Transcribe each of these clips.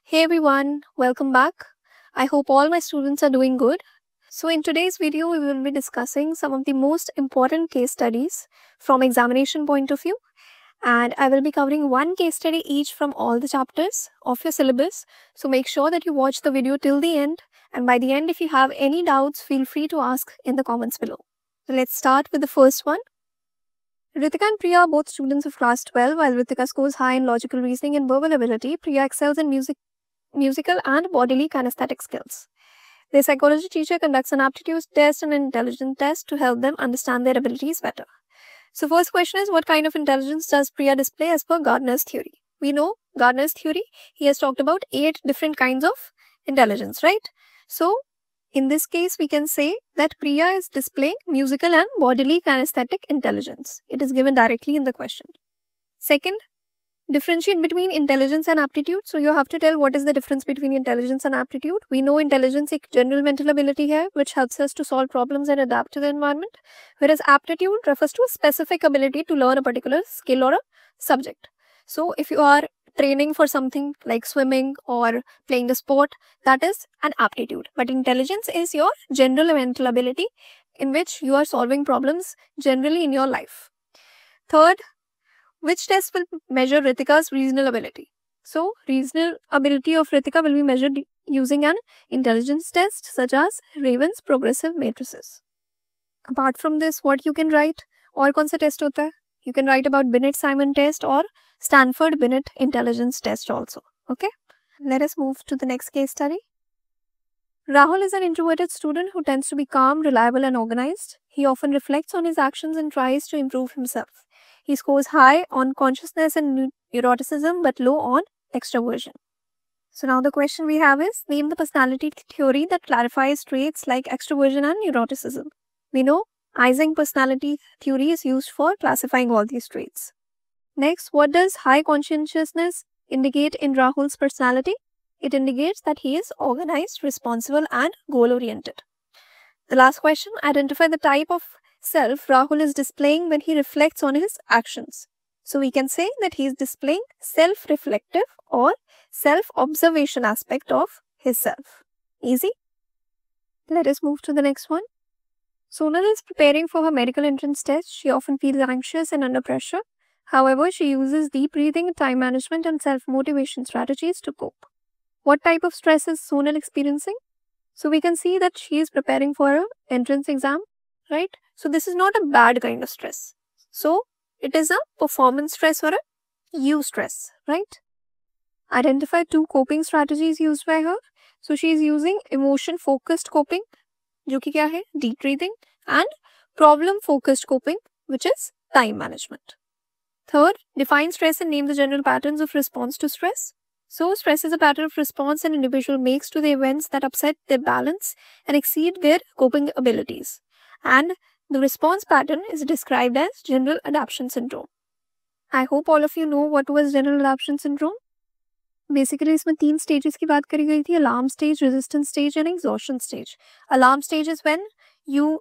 Hey everyone, welcome back. I hope all my students are doing good. So in today's video, we will be discussing some of the most important case studies from examination point of view. And I will be covering one case study each from all the chapters of your syllabus. So make sure that you watch the video till the end. And by the end, if you have any doubts, feel free to ask in the comments below. So let's start with the first one. Ritika and Priya are both students of class 12. While Ritika scores high in logical reasoning and verbal ability, Priya excels in musical and bodily kinesthetic skills. Their psychology teacher conducts an aptitude test and an intelligence test to help them understand their abilities better. So first question is, what kind of intelligence does Priya display as per Gardner's theory? We know Gardner's theory, he has talked about 8 different kinds of intelligence, right? So in this case, we can say that Priya is displaying musical and bodily kinesthetic intelligence. It is given directly in the question. Second, differentiate between intelligence and aptitude. So you have to tell what is the difference between intelligence and aptitude. We know intelligence is general mental ability here, which helps us to solve problems and adapt to the environment, whereas aptitude refers to a specific ability to learn a particular skill or a subject. So if you are training for something like swimming or playing the sport, that is an aptitude. But intelligence is your general mental ability in which you are solving problems generally in your life. Third, which test will measure Ritika's reasonable ability? So, reasonable ability of Ritika will be measured using an intelligence test such as Raven's progressive matrices. Apart from this, what you can write? और कौन सा test होता है? You can write about Binet-Simon test or Stanford-Binet intelligence test also. Okay? Let us move to the next case study. Rahul is an introverted student who tends to be calm, reliable and organized. He often reflects on his actions and tries to improve himself. He scores high on consciousness and neuroticism but low on extroversion. So now the question we have is, name the personality theory that clarifies traits like extroversion and neuroticism. We know Eysenck personality theory is used for classifying all these traits. Next, what does high conscientiousness indicate in Rahul's personality? It indicates that he is organized, responsible and goal-oriented. The last question, identify the type of self Rahul is displaying when he reflects on his actions. So we can say that he is displaying self-reflective or self-observation aspect of his self. Easy? Let us move to the next one. Sonal is preparing for her medical entrance test. She often feels anxious and under pressure. However, she uses deep breathing, time management and self-motivation strategies to cope. What type of stress is Sonal experiencing? So we can see that she is preparing for her entrance exam, right? So this is not a bad kind of stress. So it is a performance stress or a eustress, right? Identify 2 coping strategies used by her. So she is using emotion focused coping, जो कि क्या है? Deep breathing, and problem focused coping, which is time management. Third, define stress and name the general patterns of response to stress. So stress is a pattern of response an individual makes to the events that upset their balance and exceed their coping abilities. And the response pattern is described as general adaptation syndrome. I hope all of you know what was general adaptation syndrome. Basically, इसमें 3 stages की बात करी गई थी, alarm stage, resistance stage and exhaustion stage. Alarm stage is when you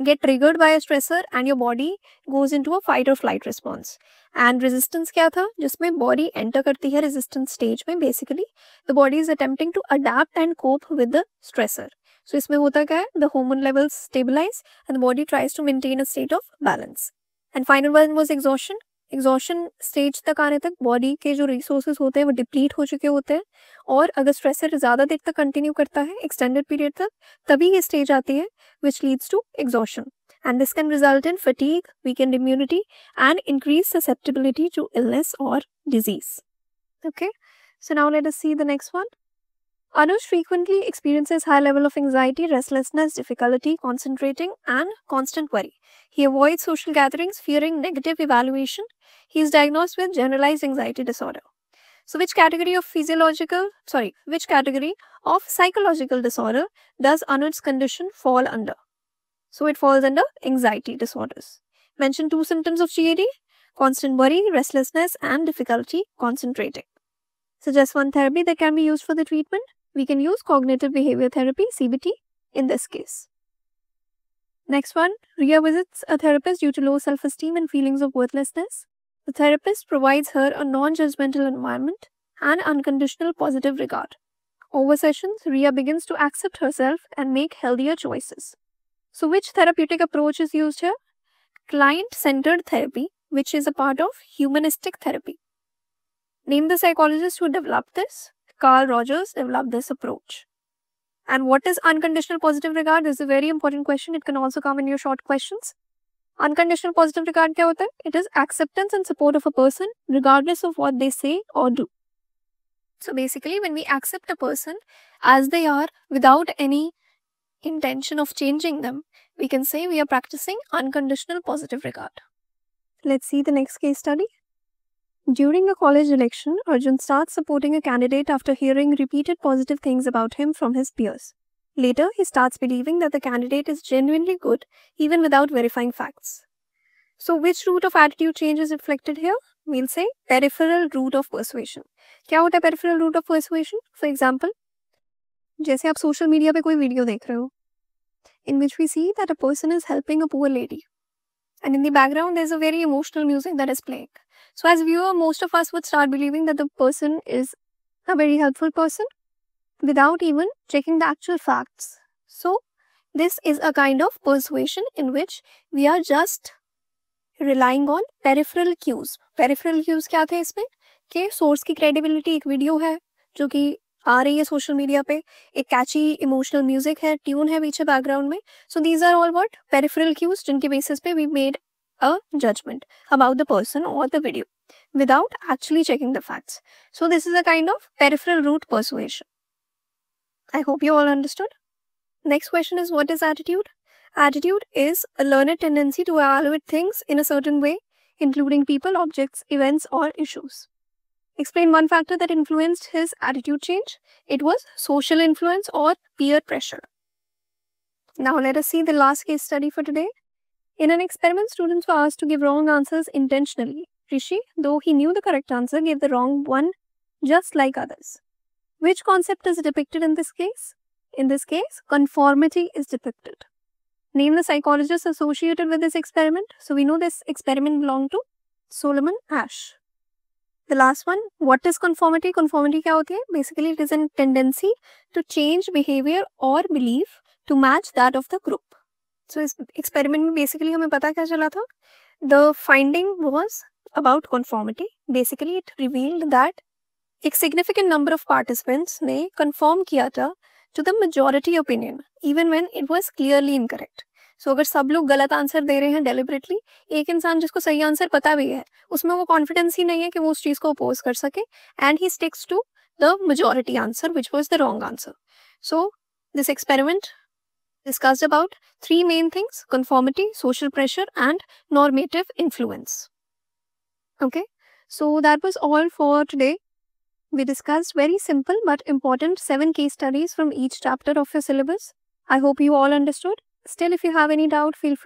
get triggered by a stressor and your body goes into a fight or flight response. And resistance क्या था? जिसमें body enter करती है resistance stage में. Basically, the body is attempting to adapt and cope with the stressor. So इसमें होता क्या है? The hormone levels stabilize and the body tries to maintain a state of balance. And final one was exhaustion. Exhaustion stage तक आने तक body के जो resources होते हैं वो deplete हो चुके होते हैं और अगर stressor ज़्यादा देर तक continue करता है extended period तक, तभी ये stage आती है which leads to exhaustion. And this can result in fatigue, weakened immunity and increased susceptibility to illness or disease. Okay, so now let us see the next one. Anuj frequently experiences high level of anxiety, restlessness, difficulty concentrating and constant worry. He avoids social gatherings, fearing negative evaluation. He is diagnosed with generalized anxiety disorder. So which category of psychological disorder does Anuj's condition fall under? So it falls under anxiety disorders. Mention 2 symptoms of GAD: constant worry, restlessness and difficulty concentrating. Suggest one therapy that can be used for the treatment. We can use cognitive behavior therapy, CBT, in this case. Next one, Riya visits a therapist due to low self-esteem and feelings of worthlessness. The therapist provides her a non-judgmental environment and unconditional positive regard. Over sessions, Ria begins to accept herself and make healthier choices. So which therapeutic approach is used here? Client-centered therapy, which is a part of humanistic therapy. Name the psychologist who developed this. Carl Rogers developed this approach. And what is unconditional positive regard? This is a very important question. It can also come in your short questions. Unconditional positive regard क्या होता है? It is acceptance and support of a person regardless of what they say or do. So basically, when we accept a person as they are without any intention of changing them, we can say we are practicing unconditional positive regard. Let's see the next case study. During a college election, Arjun starts supporting a candidate after hearing repeated positive things about him from his peers. Later, he starts believing that the candidate is genuinely good even without verifying facts. So which root of attitude change is reflected here? We'll say peripheral root of persuasion. क्या होता है peripheral root of persuasion? For example, जैसे आप social media पे कोई video देख रहे हो, in which we see that a person is helping a poor lady, and in the background there's a very emotional music that is playing. So as viewer, most of us would start believing that the person is a very helpful person without even checking the actual facts. So this is a kind of persuasion in which we are just relying on peripheral cues. Peripheral cues क्या थे इसमें? कि source की credibility, एक video है जो कि आ रही है सोशल मीडिया पे, एक कैची इमोशनल म्यूजिक है, ट्यून है पीछे बैकग्राउंड में. So these are all what? Peripheral cues, जिनके बेसिस पे we made a judgment about the person or the video without actually checking the facts. So this is a kind of peripheral root persuasion. I hope you all understood. Next question is, what is attitude? Attitude is a learned tendency to evaluate things in a certain way, including people, objects, events, or issues. Explain one factor that influenced his attitude change. It was social influence or peer pressure. Now let us see the last case study for today. In an experiment, students were asked to give wrong answers intentionally. Rishi, though he knew the correct answer, gave the wrong one just like others. Which concept is depicted in this case? In this case, conformity is depicted. Name the psychologist associated with this experiment. So we know this experiment belonged to Solomon Asch. The last one, what is conformity? Conformity क्या होती है? Basically, it is a tendency to change behavior or belief to match that of the group. So इस experiment में basically हमें पता क्या चला था? The finding was about conformity. Basically, it revealed that एक significant number of participants ने conform किया था to the majority opinion, even when it was clearly incorrect. So अगर सब लोग गलत आंसर दे रहे हैं deliberately, एक इंसान जिसको सही आंसर पता भी है, उसमें वो कॉन्फिडेंस ही नहीं है कि वो उस चीज को अपोज कर सके, and he sticks to the majority answer, which was the wrong answer. So this experiment discussed about three main things: conformity, social pressure, and normative influence. Okay, so that was all for today. We discussed very simple but important 7 case studies from each chapter of your syllabus. I hope you all understood. Still, if you have any doubt, feel free